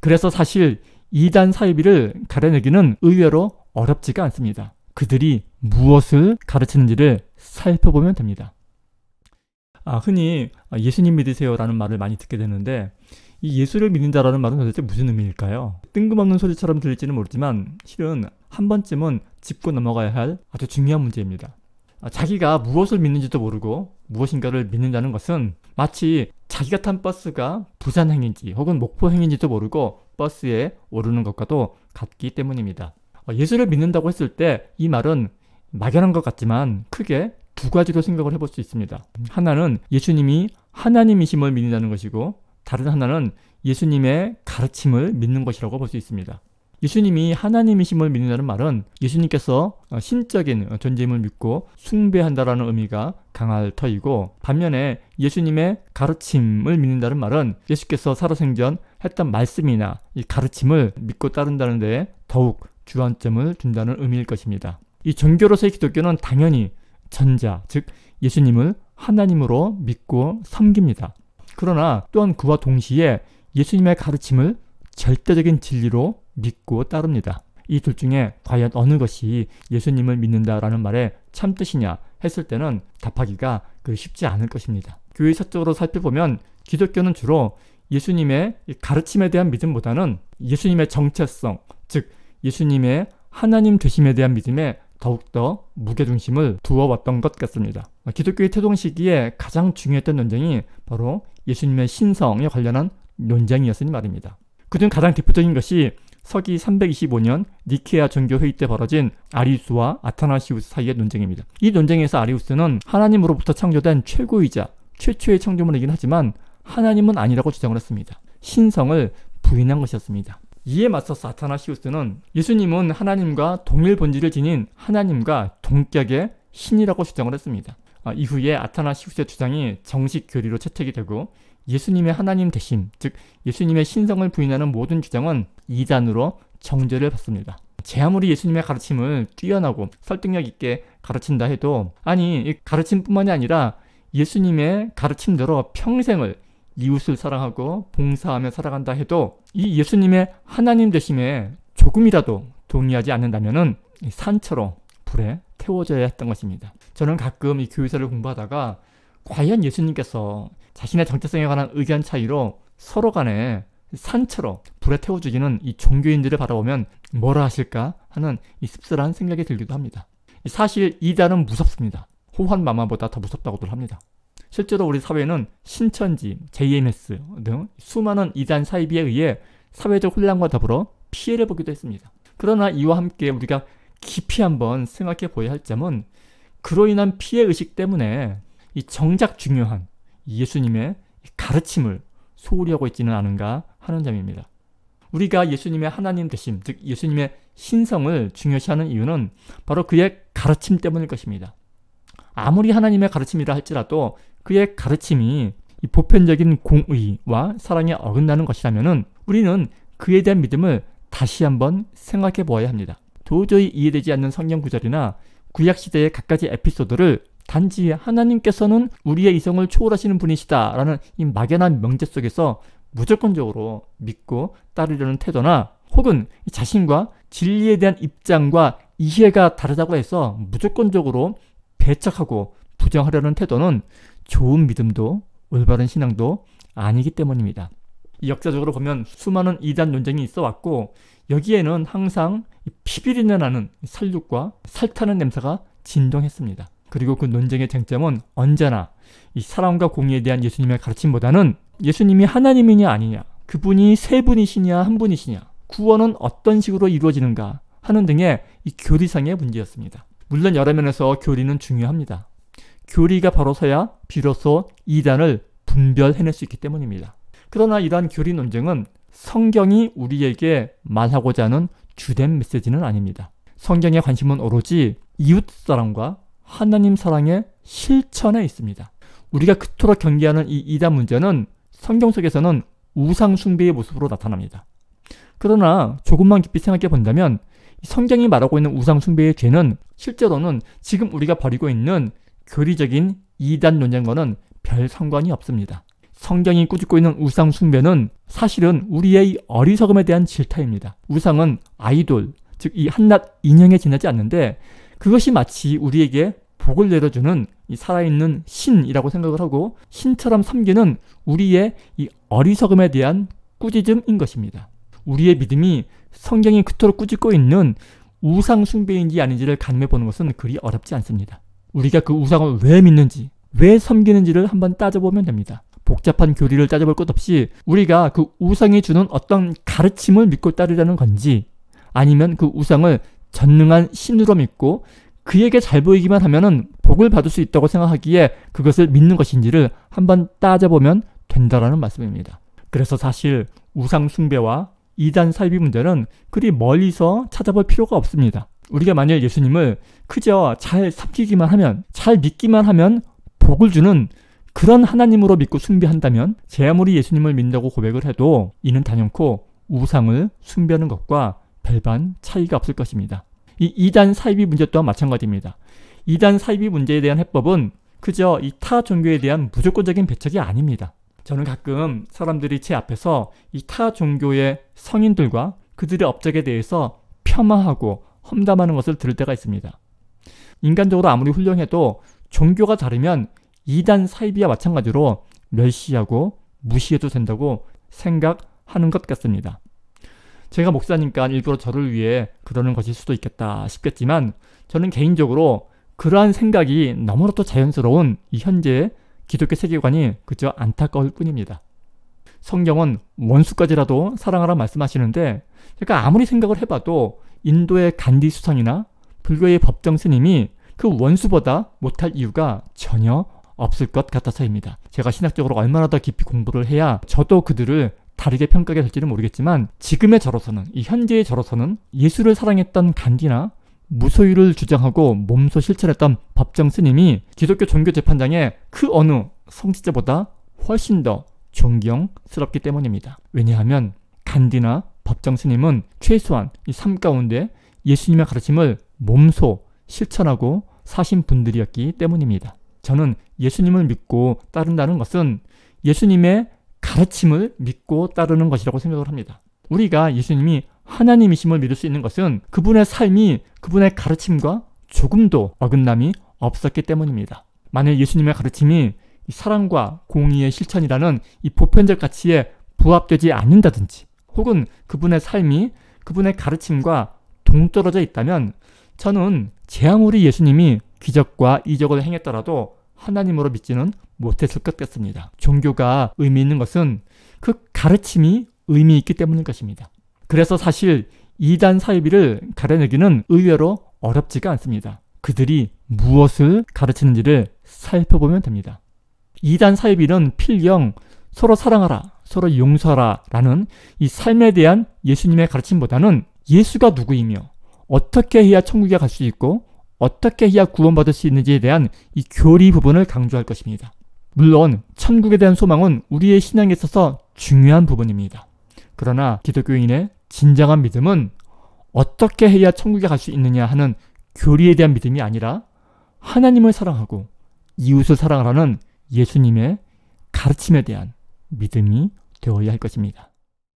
그래서 사실 이단 사이비를 가려내기는 의외로 어렵지가 않습니다. 그들이 무엇을 가르치는지를 살펴보면 됩니다. 흔히 예수님 믿으세요라는 말을 많이 듣게 되는데 이 예수를 믿는다라는 말은 도대체 무슨 의미일까요? 뜬금없는 소리처럼 들릴지는 모르지만 실은 한 번쯤은 짚고 넘어가야 할 아주 중요한 문제입니다. 자기가 무엇을 믿는지도 모르고 무엇인가를 믿는다는 것은 마치 자기가 탄 버스가 부산행인지 혹은 목포행인지도 모르고 버스에 오르는 것과도 같기 때문입니다. 예수를 믿는다고 했을 때 이 말은 막연한 것 같지만 크게 두 가지로 생각을 해볼 수 있습니다. 하나는 예수님이 하나님이심을 믿는다는 것이고 다른 하나는 예수님의 가르침을 믿는 것이라고 볼 수 있습니다. 예수님이 하나님이심을 믿는다는 말은 예수님께서 신적인 존재임을 믿고 숭배한다라는 의미가 강할 터이고, 반면에 예수님의 가르침을 믿는다는 말은 예수께서 살아생전 했던 말씀이나 이 가르침을 믿고 따른다는 데에 더욱 주안점을 둔다는 의미일 것입니다. 이 종교로서의 기독교는 당연히 전자, 즉 예수님을 하나님으로 믿고 섬깁니다. 그러나 또한 그와 동시에 예수님의 가르침을 절대적인 진리로 믿고 따릅니다. 이 둘 중에 과연 어느 것이 예수님을 믿는다라는 말의 참뜻이냐 했을 때는 답하기가 쉽지 않을 것입니다. 교회 사적으로 살펴보면 기독교는 주로 예수님의 가르침에 대한 믿음보다는 예수님의 정체성, 즉 예수님의 하나님 되심에 대한 믿음에 더욱더 무게중심을 두어왔던 것 같습니다. 기독교의 태동 시기에 가장 중요했던 논쟁이 바로 예수님의 신성에 관련한 논쟁이었으니 말입니다. 그중 가장 대표적인 것이 서기 325년 니케아 종교회의 때 벌어진 아리우스와 아타나시우스 사이의 논쟁입니다. 이 논쟁에서 아리우스는 하나님으로부터 창조된 최고이자 최초의 창조물이긴 하지만 하나님은 아니라고 주장을 했습니다. 신성을 부인한 것이었습니다. 이에 맞서서 아타나시우스는 예수님은 하나님과 동일 본질을 지닌 하나님과 동격의 신이라고 주장을 했습니다. 이후에 아타나시우스의 주장이 정식 교리로 채택이 되고 예수님의 하나님 되심, 즉 예수님의 신성을 부인하는 모든 주장은 이단으로 정죄를 받습니다. 제 아무리 예수님의 가르침을 뛰어나고 설득력 있게 가르친다 해도, 이 가르침뿐만이 아니라 예수님의 가르침대로 평생을 이웃을 사랑하고 봉사하며 살아간다 해도 이 예수님의 하나님 되심에 조금이라도 동의하지 않는다면은 산처럼 불에 태워져야 했던 것입니다. 저는 가끔 이 교회사를 공부하다가 과연 예수님께서 자신의 정체성에 관한 의견 차이로 서로 간에 산처럼 불에 태워주기는 이 종교인들을 바라보면 뭐라 하실까 하는 이 씁쓸한 생각이 들기도 합니다. 사실 이단은 무섭습니다. 호환마마보다 더 무섭다고들 합니다. 실제로 우리 사회는 신천지, JMS 등 수많은 이단 사이비에 의해 사회적 혼란과 더불어 피해를 보기도 했습니다. 그러나 이와 함께 우리가 깊이 한번 생각해 보아야 할 점은 그로 인한 피해의식 때문에 이 정작 중요한 예수님의 가르침을 소홀히 하고 있지는 않은가 하는 점입니다. 우리가 예수님의 하나님 되심, 즉 예수님의 신성을 중요시하는 이유는 바로 그의 가르침 때문일 것입니다. 아무리 하나님의 가르침이라 할지라도 그의 가르침이 이 보편적인 공의와 사랑에 어긋나는 것이라면 우리는 그에 대한 믿음을 다시 한번 생각해 보아야 합니다. 도저히 이해되지 않는 성경 구절이나 구약시대의 갖가지 에피소드를 단지 하나님께서는 우리의 이성을 초월하시는 분이시다라는 이 막연한 명제 속에서 무조건적으로 믿고 따르려는 태도나, 혹은 자신과 진리에 대한 입장과 이해가 다르다고 해서 무조건적으로 배척하고 부정하려는 태도는 좋은 믿음도 올바른 신앙도 아니기 때문입니다. 역사적으로 보면 수많은 이단 논쟁이 있어 왔고, 여기에는 항상 피비린내 나는 살육과 살타는 냄새가 진동했습니다. 그리고 그 논쟁의 쟁점은 언제나 이 사랑과 공의에 대한 예수님의 가르침보다는 예수님이 하나님이냐 아니냐, 그분이 세 분이시냐 한 분이시냐, 구원은 어떤 식으로 이루어지는가 하는 등의 이 교리상의 문제였습니다. 물론 여러 면에서 교리는 중요합니다. 교리가 바로 서야 비로소 이단을 분별해낼 수 있기 때문입니다. 그러나 이러한 교리 논쟁은 성경이 우리에게 말하고자 하는 주된 메시지는 아닙니다. 성경의 관심은 오로지 이웃사랑과 하나님 사랑의 실천에 있습니다. 우리가 그토록 경계하는 이 이단 문제는 성경 속에서는 우상 숭배의 모습으로 나타납니다. 그러나 조금만 깊이 생각해 본다면 성경이 말하고 있는 우상 숭배의 죄는 실제로는 지금 우리가 벌이고 있는 교리적인 이단 논쟁과는 별 상관이 없습니다. 성경이 꾸짖고 있는 우상 숭배는 사실은 우리의 이 어리석음에 대한 질타입니다. 우상은 아이돌, 즉 이 한낱 인형에 지나지 않는데 그것이 마치 우리에게 복을 내려주는 이 살아있는 신이라고 생각을 하고 신처럼 섬기는 우리의 이 어리석음에 대한 꾸짖음인 것입니다. 우리의 믿음이 성경이 그토록 꾸짖고 있는 우상 숭배인지 아닌지를 가늠해 보는 것은 그리 어렵지 않습니다. 우리가 그 우상을 왜 믿는지, 왜 섬기는지를 한번 따져보면 됩니다. 복잡한 교리를 따져볼 것 없이 우리가 그 우상이 주는 어떤 가르침을 믿고 따르려는 건지, 아니면 그 우상을 전능한 신으로 믿고 그에게 잘 보이기만 하면은 복을 받을 수 있다고 생각하기에 그것을 믿는 것인지를 한번 따져보면 된다라는 말씀입니다. 그래서 사실 우상 숭배와 이단 사이비 문제는 그리 멀리서 찾아볼 필요가 없습니다. 우리가 만일 예수님을 그저 잘 섬기기만 하면, 잘 믿기만 하면 복을 주는 그런 하나님으로 믿고 숭배한다면 제 아무리 예수님을 믿는다고 고백을 해도 이는 단연코 우상을 숭배하는 것과 별반 차이가 없을 것입니다. 이 이단 사이비 문제 또한 마찬가지입니다. 이단 사이비 문제에 대한 해법은 그저 이 타 종교에 대한 무조건적인 배척이 아닙니다. 저는 가끔 사람들이 제 앞에서 이 타 종교의 성인들과 그들의 업적에 대해서 폄하하고 험담하는 것을 들을 때가 있습니다. 인간적으로 아무리 훌륭해도 종교가 다르면 이단 사이비와 마찬가지로 멸시하고 무시해도 된다고 생각하는 것 같습니다. 제가 목사니까 일부러 저를 위해 그러는 것일 수도 있겠다 싶겠지만 저는 개인적으로 그러한 생각이 너무나도 자연스러운 이 현재의 기독교 세계관이 그저 안타까울 뿐입니다. 성경은 원수까지라도 사랑하라 말씀하시는데 제가 아무리 생각을 해봐도 인도의 간디 수상이나 불교의 법정 스님이 그 원수보다 못할 이유가 전혀 없을 것 같아서입니다. 제가 신학적으로 얼마나 더 깊이 공부를 해야 저도 그들을 다르게 평가하게 될지는 모르겠지만 지금의 저로서는, 이 현재의 저로서는 예수를 사랑했던 간디나 무소유를 주장하고 몸소 실천했던 법정 스님이 기독교 종교 재판장의 그 어느 성직자보다 훨씬 더 존경스럽기 때문입니다. 왜냐하면 간디나 법정 스님은 최소한 이 삶 가운데 예수님의 가르침을 몸소 실천하고 사신 분들이었기 때문입니다. 저는 예수님을 믿고 따른다는 것은 예수님의 가르침을 믿고 따르는 것이라고 생각을 합니다. 우리가 예수님이 하나님이심을 믿을 수 있는 것은 그분의 삶이 그분의 가르침과 조금도 어긋남이 없었기 때문입니다. 만일 예수님의 가르침이 사랑과 공의의 실천이라는 이 보편적 가치에 부합되지 않는다든지 혹은 그분의 삶이 그분의 가르침과 동떨어져 있다면 저는 제 아무리 예수님이 기적과 이적을 행했더라도 하나님으로 믿지는 못했을 것 같습니다. 종교가 의미 있는 것은 그 가르침이 의미 있기 때문인 것입니다. 그래서 사실 이단 사이비를 가려내기는 의외로 어렵지가 않습니다. 그들이 무엇을 가르치는지를 살펴보면 됩니다. 이단 사이비는 필경 서로 사랑하라, 서로 용서하라 라는 이 삶에 대한 예수님의 가르침보다는 예수가 누구이며 어떻게 해야 천국에 갈 수 있고 어떻게 해야 구원받을 수 있는지에 대한 이 교리 부분을 강조할 것입니다. 물론 천국에 대한 소망은 우리의 신앙에 있어서 중요한 부분입니다. 그러나 기독교인의 진정한 믿음은 어떻게 해야 천국에 갈 수 있느냐 하는 교리에 대한 믿음이 아니라 하나님을 사랑하고 이웃을 사랑하라는 예수님의 가르침에 대한 믿음이 되어야 할 것입니다.